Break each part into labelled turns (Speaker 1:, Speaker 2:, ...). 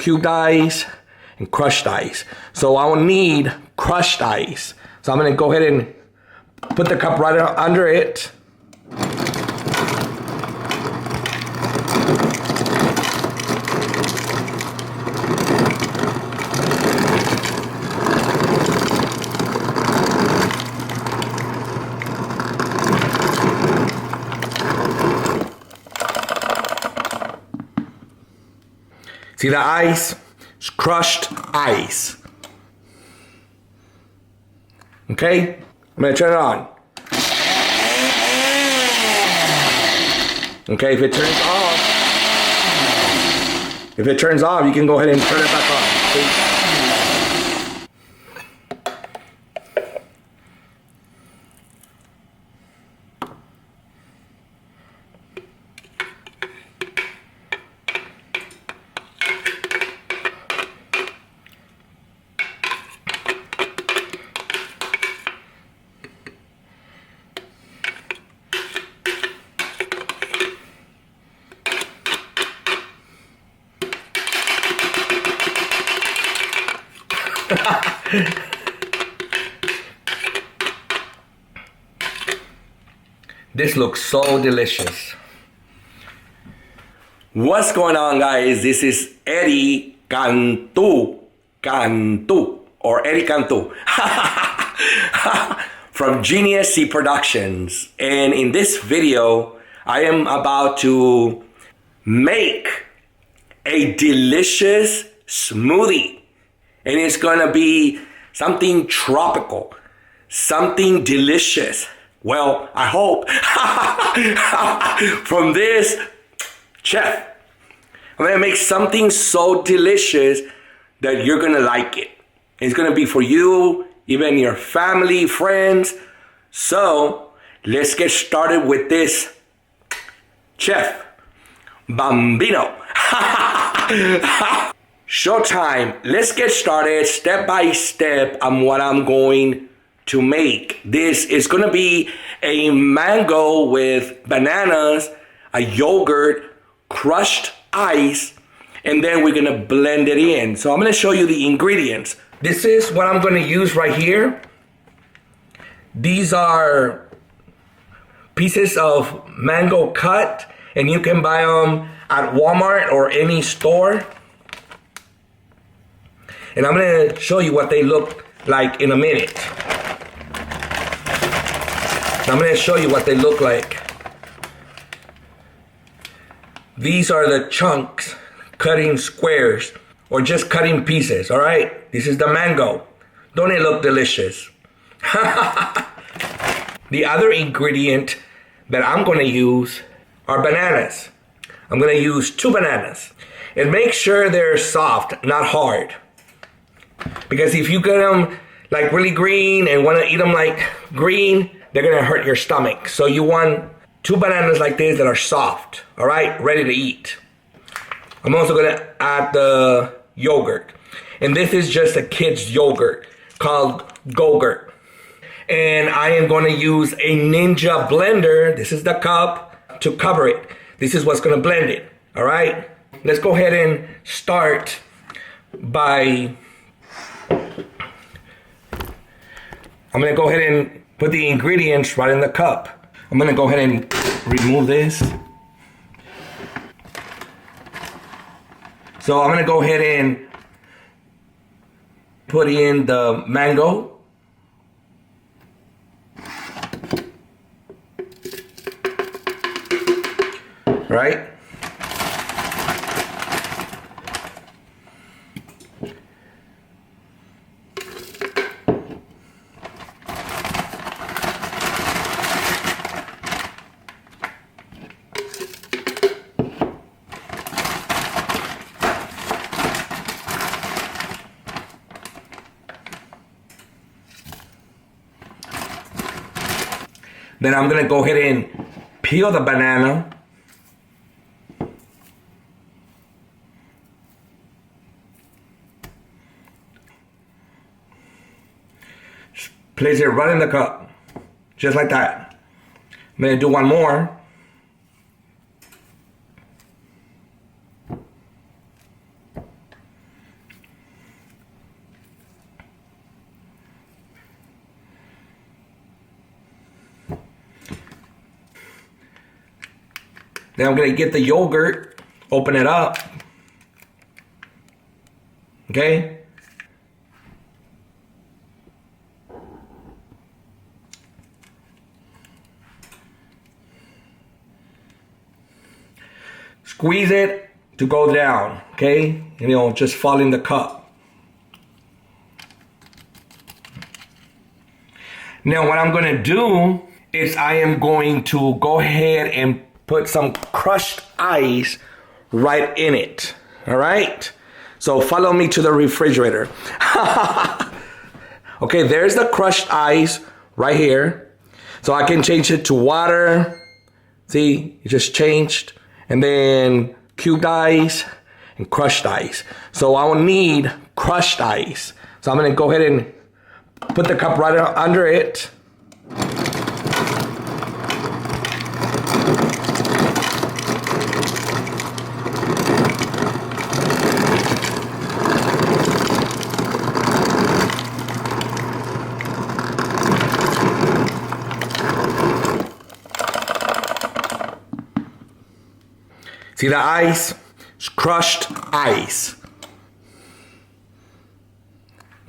Speaker 1: cubed ice and crushed ice. So I will need crushed ice. So I'm gonna go ahead and put the cup right under it. See the ice? It's crushed ice. Okay? I'm gonna turn it on. Okay, if it turns off, you can go ahead and turn it back on. See? This looks so delicious. What's going on, guys? This is Eddie Cantu, or Eddie Cantu from Ingenious Productions. And in this video, I am about to make a delicious smoothie. And it's gonna be something tropical, something delicious. Well, I hope from this chef. I'm gonna make something so delicious that you're gonna like it. It's gonna be for you, even your family, friends. So let's get started with this Chef Bambino. Showtime. Let's get started step by step on what I'm going to make. This is gonna be a mango with bananas, a yogurt, crushed ice, and then we're gonna blend it in. So I'm gonna show you the ingredients. This is what I'm gonna use right here. These are pieces of mango cut, and you can buy them at Walmart or any store. And I'm gonna show you what they look like in a minute. I'm gonna show you what they look like. These are the chunks, cutting squares, or just cutting pieces, all right? This is the mango. Don't it look delicious? The other ingredient that I'm gonna use are bananas. I'm gonna use 2 bananas. And make sure they're soft, not hard. Because if you get them like really green and wanna eat them like green, they're gonna hurt your stomach. So you want 2 bananas like this that are soft, all right, ready to eat. I'm also gonna add the yogurt. And this is just a kid's yogurt called Go-Gurt. And I am gonna use a Ninja blender, this is the cup, to cover it. This is what's gonna blend it, all right? Let's go ahead and start by, I'm gonna go ahead and put the ingredients right in the cup. I'm gonna go ahead and remove this. So I'm gonna go ahead and put in the mango. Right? Then I'm gonna go ahead and peel the banana. Place it right in the cup, just like that. I'm gonna do one more. Then I'm gonna get the yogurt, open it up. Okay? Squeeze it to go down, okay? You know, just fall in the cup. Now what I'm gonna do is I am going to go ahead and put some crushed ice right in it, all right? So follow me to the refrigerator. Okay, there's the crushed ice right here. So I can change it to water. See, it just changed. And then cubed ice and crushed ice. So I will need crushed ice. So I'm gonna go ahead and put the cup right under it. See the ice? It's crushed ice.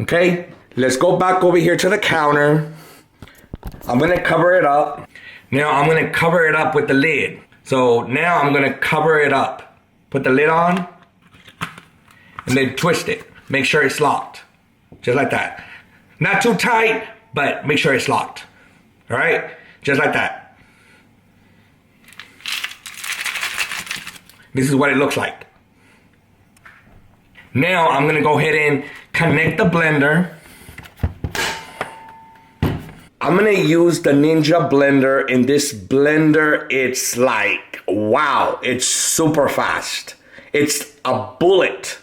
Speaker 1: Okay, let's go back over here to the counter. I'm gonna cover it up. Now I'm gonna cover it up with the lid. So now I'm gonna cover it up. Put the lid on and then twist it. Make sure it's locked. Just like that. Not too tight, but make sure it's locked. All right, just like that. This is what it looks like. Now I'm gonna go ahead and connect the blender. I'm gonna use the Ninja blender. In this blender, it's like, wow, it's super fast. It's a bullet.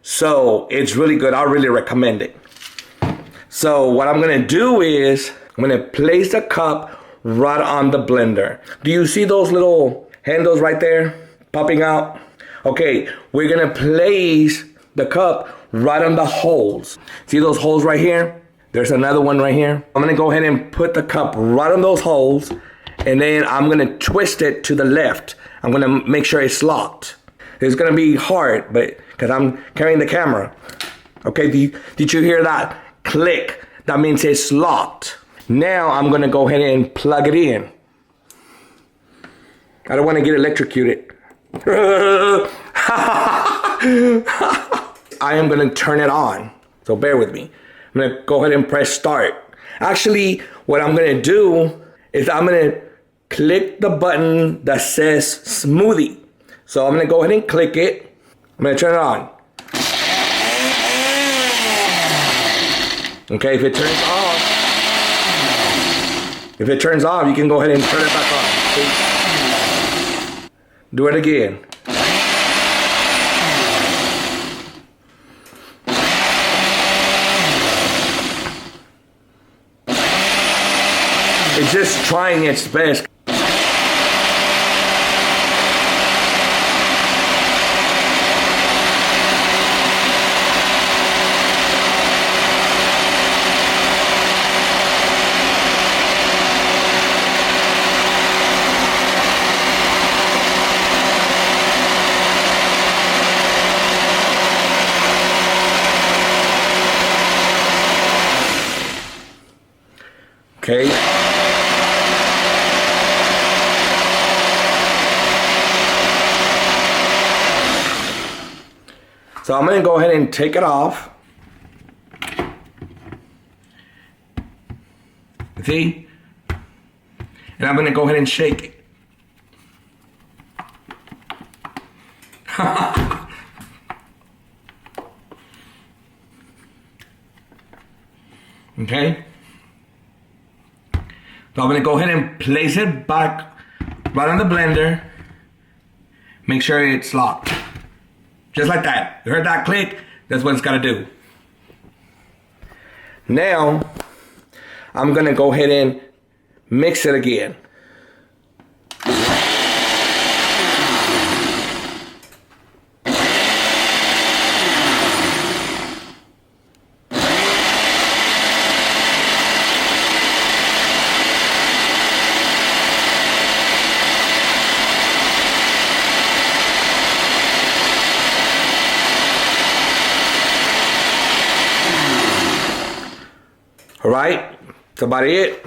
Speaker 1: So it's really good. I really recommend it. So what I'm gonna do is, I'm gonna place the cup right on the blender. Do you see those little handles right there? Popping out. Okay, we're gonna place the cup right on the holes. See those holes right here? There's another one right here. I'm gonna go ahead and put the cup right on those holes, and then I'm gonna twist it to the left. I'm gonna make sure it's locked. It's gonna be hard, but because I'm carrying the camera. Okay, did you hear that click? That means it's locked. Now I'm gonna go ahead and plug it in. I don't wanna get electrocuted. I am gonna turn it on, so bear with me. I'm gonna go ahead and press start. Actually, what I'm gonna do is I'm gonna click the button that says Smoothie. So I'm gonna go ahead and click it. I'm gonna turn it on. Okay, if it turns off, you can go ahead and turn it back on. See? Do it again. It's just trying its best. Okay. So I'm gonna go ahead and take it off. See? And I'm gonna go ahead and shake it. Okay? So I'm gonna go ahead and place it back right on the blender. Make sure it's locked. Just like that. You heard that click? That's what it's gotta do. Now, I'm gonna go ahead and mix it again. All right, that's about it.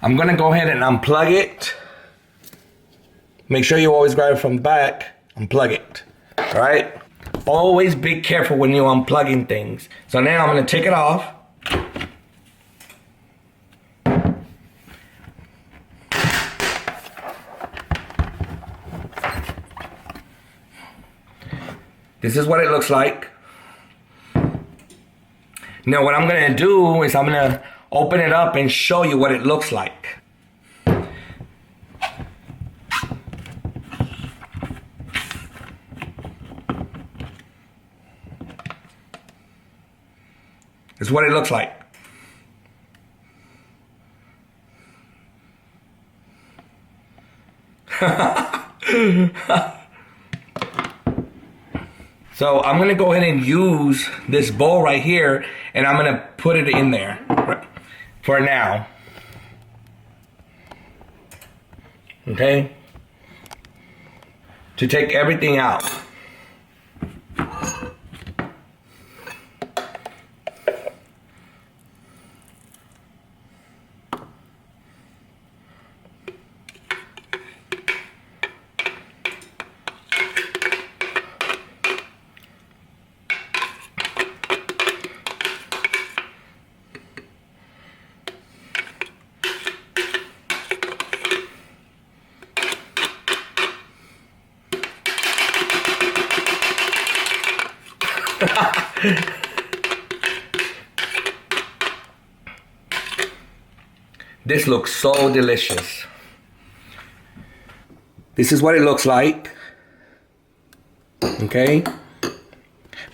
Speaker 1: I'm gonna go ahead and unplug it. Make sure you always grab it from the back, unplug it, all right? Always be careful when you're unplugging things. So now I'm gonna take it off. This is what it looks like. Now what I'm gonna do is I'm gonna open it up and show you what it looks like. This is what it looks like. So I'm gonna go ahead and use this bowl right here and I'm gonna put it in there for now. Okay? To take everything out. This looks so delicious. This is what it looks like. Okay?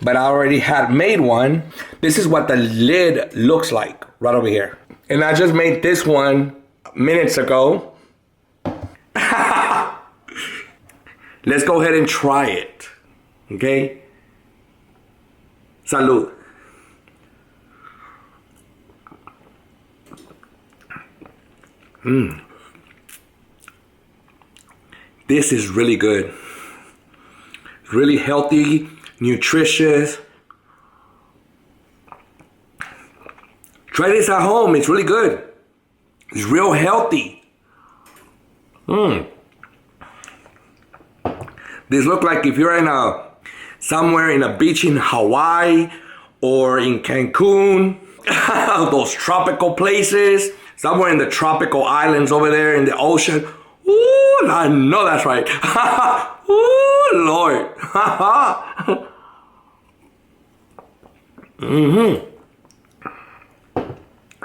Speaker 1: But I already had made one. This is what the lid looks like right over here. And I just made this one minutes ago. Let's go ahead and try it. Okay? Salud. This is really good. Really healthy, nutritious. Try this at home. It's really good. It's real healthy. This look like if you're in somewhere in a beach in Hawaii or in Cancun, those tropical places, somewhere in the tropical islands over there in the ocean. Ooh, I know that's right. Ooh, Lord.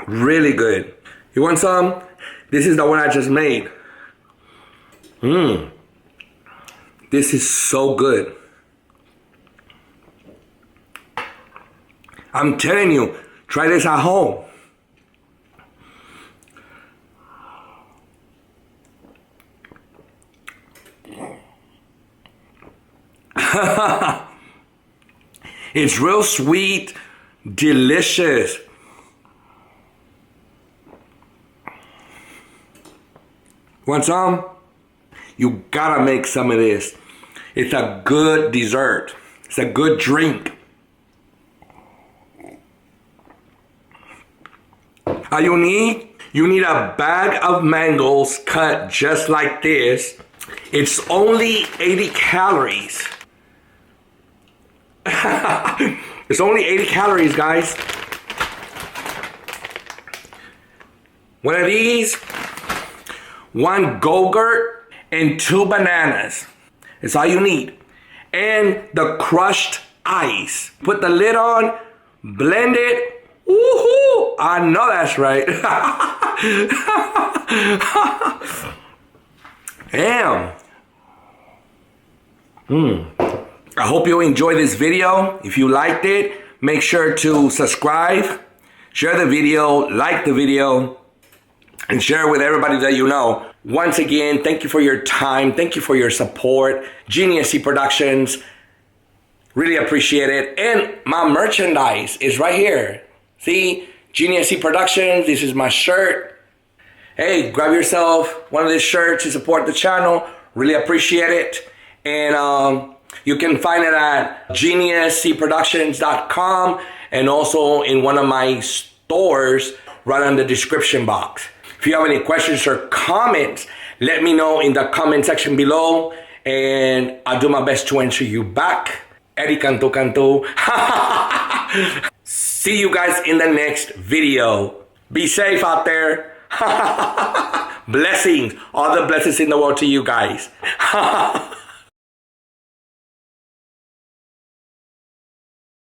Speaker 1: Really good. You want some? This is the one I just made. This is so good. I'm telling you, try this at home. It's real sweet, delicious. Want some? You gotta make some of this. It's a good dessert. It's a good drink. All you need? You need a bag of mangoes cut just like this. It's only 80 calories. It's only 80 calories, guys. One of these, one Go-Gurt, and 2 bananas. It's all you need. And the crushed ice. Put the lid on, blend it. Woohoo! I know that's right. Damn. I hope you enjoyed this video. If you liked it, make sure to subscribe, share the video, like the video, and share it with everybody that you know. Once again, thank you for your time. Thank you for your support. Ingenious Productions. Really appreciate it. And my merchandise is right here. See? Ingenious Productions. This is my shirt. Hey, grab yourself one of these shirts to support the channel. Really appreciate it. And you can find it at geniusproductions.com and also in one of my stores right on the description box. If you have any questions or comments, let me know in the comment section below, and I'll do my best to answer you back. Eddie Cantu Cantu. See you guys in the next video. Be safe out there. Blessings. All the blessings in the world to you guys.